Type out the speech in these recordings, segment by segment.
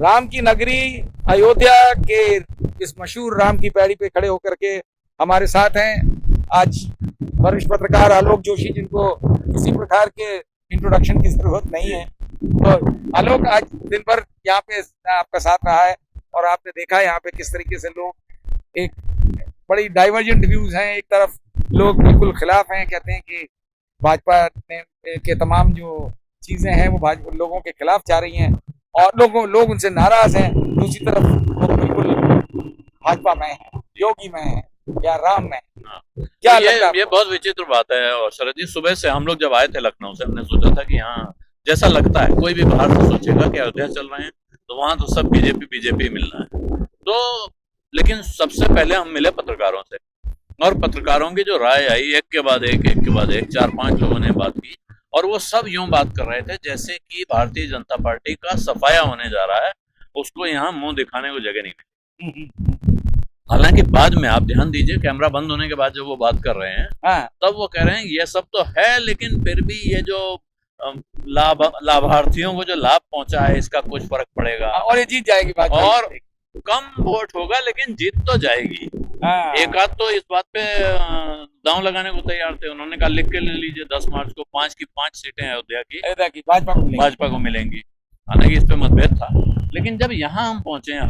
राम की नगरी अयोध्या के इस मशहूर राम की पैड़ी पे खड़े होकर के हमारे साथ हैं आज वरिष्ठ पत्रकार आलोक जोशी, जिनको किसी प्रकार के इंट्रोडक्शन की जरूरत नहीं है। तो आलोक, आज दिन भर यहाँ पे आपका साथ रहा है और आपने देखा है यहाँ पे किस तरीके से लोग एक बड़ी डाइवर्जेंट व्यूज हैं। एक तरफ लोग बिल्कुल खिलाफ हैं, कहते हैं कि भाजपा के तमाम जो चीजें हैं वो भाजपा लोगों के खिलाफ जा रही हैं और लोग उनसे नाराज हैं। दूसरी तरफ लोग बिल्कुल भाजपा में हैं, योगी में हैं या राम में। क्या तो लगता है? ये बहुत विचित्र बात है। और शरद जी, सुबह से हम लोग जब आए थे लखनऊ से, हमने सोचा था कि यहाँ जैसा लगता है, कोई भी बाहर से सोचेगा कि अयोध्या चल रहे हैं तो वहां तो सब बीजेपी मिलना है। तो लेकिन सबसे पहले हम मिले पत्रकारों से और पत्रकारों की जो राय आई, एक के बाद एक 4-5 लोगों ने बात की और वो सब यूं बात कर रहे थे जैसे कि भारतीय जनता पार्टी का सफाया होने जा रहा है, उसको यहाँ मुंह दिखाने को जगह नहीं मिली। हालांकि बाद में आप ध्यान दीजिए, कैमरा बंद होने के बाद जब वो बात कर रहे हैं तब वो कह रहे हैं ये सब तो है, लेकिन फिर भी ये जो लाभार्थियों को जो लाभ पहुंचा है इसका कुछ फर्क पड़ेगा और ये जीत जाएगी बात, और कम वोट होगा लेकिन जीत तो जाएगी। एक आध तो इस बात पे दांव लगाने को तैयार थे। उन्होंने कहा लिख के ले लीजिए 10 मार्च को 5 की 5 सीटें अयोध्या की भाजपा को मिलेंगी। हालांकि इस पे मतभेद था, लेकिन जब यहाँ हम पहुंचे हैं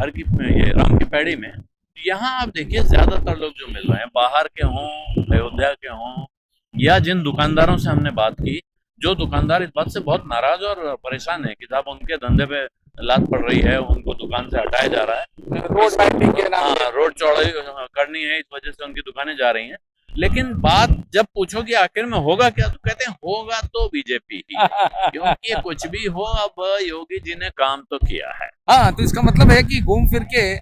ये राम की पैड़ी में, यहाँ आप देखिए ज्यादातर लोग जो मिल रहे हैं बाहर के हों, अयोध्या के हों, या जिन दुकानदारों से हमने बात की, जो दुकानदार इस बात से बहुत नाराज और परेशान है कि साहब उनके धंधे पे लात पड़ रही है, उनको दुकान से हटाया जा रहा है, रोड चौड़ाई करनी है, इस वजह से उनकी दुकानें जा रही हैं। लेकिन बात जब पूछो कि आखिर में होगा क्या, तो कहते हैं होगा तो बीजेपी ही, क्योंकि कुछ भी हो अब योगी जी ने काम तो किया है। हाँ, तो इसका मतलब है कि घूम फिर के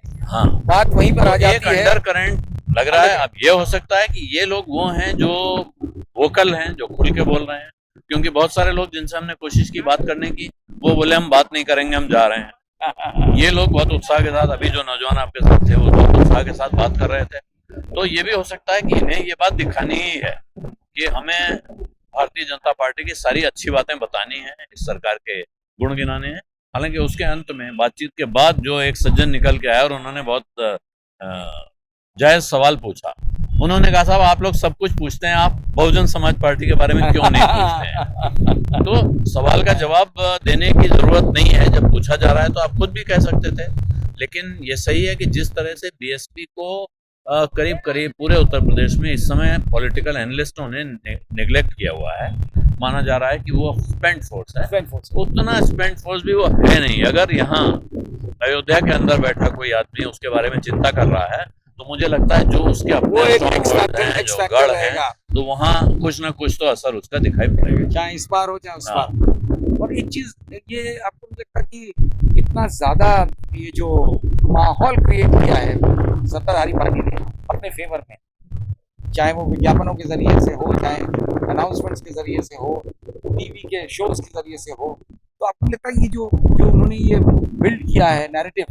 बात वहीं पर आ जाती है। एक अंडर करंट लग रहा है। अब ये हो सकता है कि ये लोग वो हैं जो वोकल हैं, जो खुल के बोल रहे हैं, क्योंकि बहुत सारे लोग जिनसे हमने कोशिश की बात करने की, वो बोले हम बात नहीं करेंगे, हम जा रहे हैं। ये लोग बहुत उत्साह के साथ, अभी जो नौजवान आपके साथ थे वो बहुत उत्साह के साथ बात कर रहे थे। तो ये भी हो सकता है कि इन्हें ये बात दिखानी ही है कि हमें भारतीय जनता पार्टी की सारी अच्छी बातें बतानी है, इस सरकार के गुण गिनाने हैं। हालांकि उसके अंत में बातचीत के बाद जो एक सज्जन निकल के आया और उन्होंने बहुत जायज सवाल पूछा। उन्होंने कहा साहब आप लोग सब कुछ पूछते हैं, आप बहुजन समाज पार्टी के बारे में क्यों नहीं पूछते हैं? तो सवाल का जवाब देने की जरूरत नहीं है, जब पूछा जा रहा है तो आप खुद भी कह सकते थे। लेकिन ये सही है कि जिस तरह से बीएसपी को करीब करीब पूरे उत्तर प्रदेश में इस समय पॉलिटिकल एनालिस्टों ने नेग्लेक्ट किया हुआ है, माना जा रहा है कि वो स्पेंट फोर्स है। उतना स्पेंट फोर्स भी वो है नहीं। अगर यहाँ अयोध्या के अंदर बैठा कोई आदमी उसके बारे में चिंता कर रहा है, तो मुझे लगता है जो उसके अपने जो गढ़ है, तो वहाँ कुछ ना कुछ तो असर उसका दिखाई पड़ेगा, चाहे इस बार हो चाहे उस बार। और एक चीज ये आपको लगता कि इतना ज्यादा ये जो माहौल क्रिएट किया है सत्ताधारी पार्टी ने अपने फेवर में, चाहे वो विज्ञापनों के जरिए से हो, चाहे अनाउंसमेंट्स के जरिए से हो, टीवी के शोज के जरिए से हो, तो आपको लगता है ये जो उन्होंने ये बिल्ड किया है नैरेटिव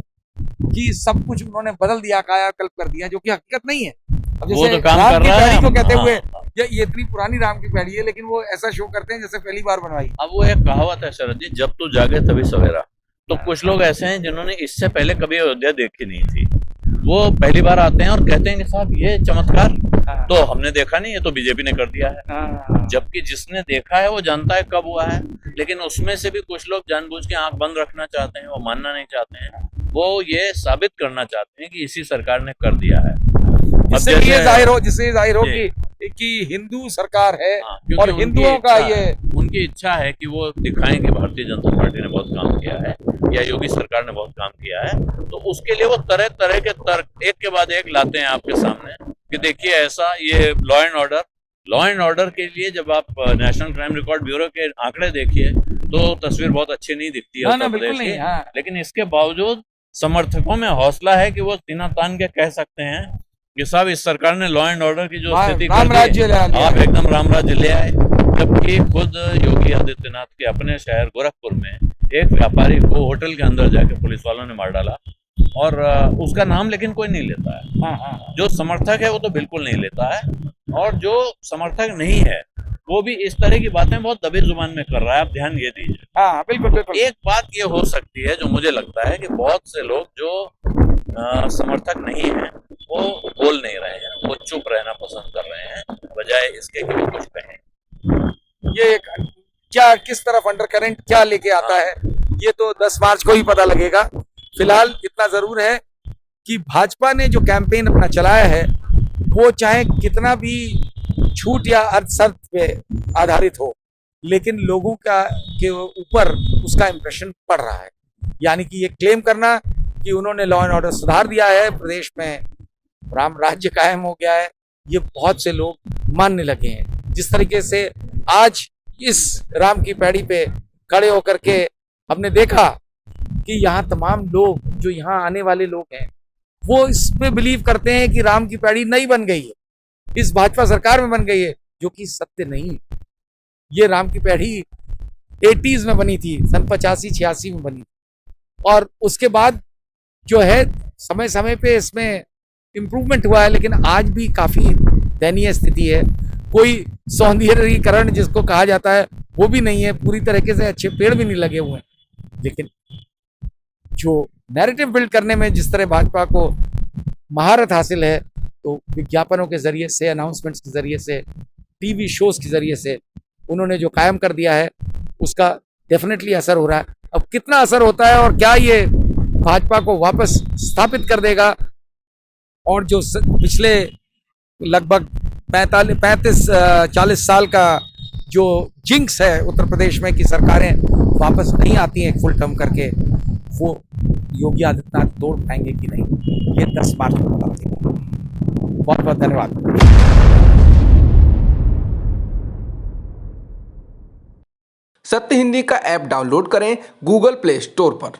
कि सब कुछ उन्होंने बदल दिया, कायाकल्प कर दिया, जो कि हकीकत नहीं है। अब जैसे वो तो काम राम कर की रहा पैड़ी है, को कहते हुए ये इतनी पुरानी राम की पैड़ी है, लेकिन वो ऐसा शो करते हैं जैसे पहली बार बनवाई। अब वो एक कहावत है शरद जी, जब तू जागे तभी सवेरा। तो कुछ लोग ऐसे हैं जिन्होंने इससे पहले कभी अयोध्या देखी नहीं थी, वो पहली बार आते हैं और कहते हैं कि साहब ये चमत्कार तो हमने देखा नहीं, ये तो बीजेपी ने कर दिया है। जबकि जिसने देखा है वो जानता है कब हुआ है। लेकिन उसमें से भी कुछ लोग जानबूझ के आंख बंद रखना चाहते हैं, वो मानना नहीं चाहते हैं, वो ये साबित करना चाहते हैं कि इसी सरकार ने कर दिया है। जिससे ये जाहिर हो कि हिंदू सरकार है और हिंदुओं का ये उनकी इच्छा है कि वो दिखाएं कि भारतीय जनता पार्टी ने बहुत काम किया है या योगी सरकार ने बहुत काम किया है। तो उसके लिए वो तरह तरह के तर्क एक के बाद एक लाते हैं आपके सामने कि देखिए ऐसा, ये लॉ एंड ऑर्डर के लिए जब आप नेशनल क्राइम रिकॉर्ड ब्यूरो के आंकड़े देखिए तो तस्वीर बहुत अच्छी नहीं दिखती है उत्तर प्रदेश की। लेकिन इसके बावजूद समर्थकों में हौसला है कि वो सीना तान के कह सकते हैं कि साहब इस सरकार ने लॉ एंड ऑर्डर की जो स्थिति कर दी, आप एकदम राम राज्य ले आए। जबकि खुद योगी आदित्यनाथ के अपने शहर गोरखपुर में एक व्यापारी को होटल के अंदर जाके पुलिस वालों ने मार डाला और उसका नाम लेकिन कोई नहीं लेता है। जो समर्थक है वो तो बिल्कुल नहीं लेता है, और जो समर्थक नहीं है वो भी इस तरह की बातें बहुत दबे जुबान में कर रहा है। आप ध्यान ये दीजिए। हाँ बिल्कुल बिल्कुल। एक बात ये हो सकती है जो मुझे लगता है कि बहुत से लोग जो समर्थक नहीं हैं वो बोल नहीं रहे हैं, वो चुप रहना पसंद कर रहे हैं बजाय इसके कि वो कुछ कहें। ये क्या किस तरफ अंडर करंट क्या लेके आता है ये तो 10 मार्च को ही पता लगेगा। फिलहाल इतना जरूर है कि भाजपा ने जो कैंपेन अपना चलाया है वो चाहे कितना भी छूट या अर्ध शर्त पे आधारित हो, लेकिन लोगों का के ऊपर उसका इंप्रेशन पड़ रहा है। यानी कि ये क्लेम करना कि उन्होंने लॉ एंड ऑर्डर सुधार दिया है, प्रदेश में राम राज्य कायम हो गया है, ये बहुत से लोग मानने लगे हैं। जिस तरीके से आज इस राम की पैड़ी पे खड़े होकर के हमने देखा कि यहाँ तमाम लोग जो यहाँ आने वाले लोग हैं वो इस पे बिलीव करते हैं कि राम की पैड़ी नई बन गई है, इस भाजपा सरकार में बन गई है, जो कि सत्य नहीं है। ये राम की पैड़ी 80s में बनी थी, सन 85-86 में बनी थी, और उसके बाद जो है समय समय पे इसमें इम्प्रूवमेंट हुआ है, लेकिन आज भी काफी दयनीय स्थिति है। कोई सौंदर्यीकरण जिसको कहा जाता है वो भी नहीं है, पूरी तरीके से अच्छे पेड़ भी नहीं लगे हुए हैं। लेकिन जो नैरेटिव बिल्ड करने में जिस तरह भाजपा को महारत हासिल है, तो विज्ञापनों के जरिए से, अनाउंसमेंट्स के जरिए से, टीवी शोज के जरिए से उन्होंने जो कायम कर दिया है उसका डेफिनेटली असर हो रहा है। अब कितना असर होता है और क्या ये भाजपा को वापस स्थापित कर देगा, और जो पिछले लगभग 35-40 साल का जो जिंक्स है उत्तर प्रदेश में कि सरकारें वापस नहीं आती हैं फुल टर्म करके, वो योगी आदित्यनाथ तोड़ पाएंगे कि नहीं, ये 10 मार्च को पता चलेगा। बहुत बहुत धन्यवाद। सत्य हिंदी का ऐप डाउनलोड करें गूगल प्ले स्टोर पर।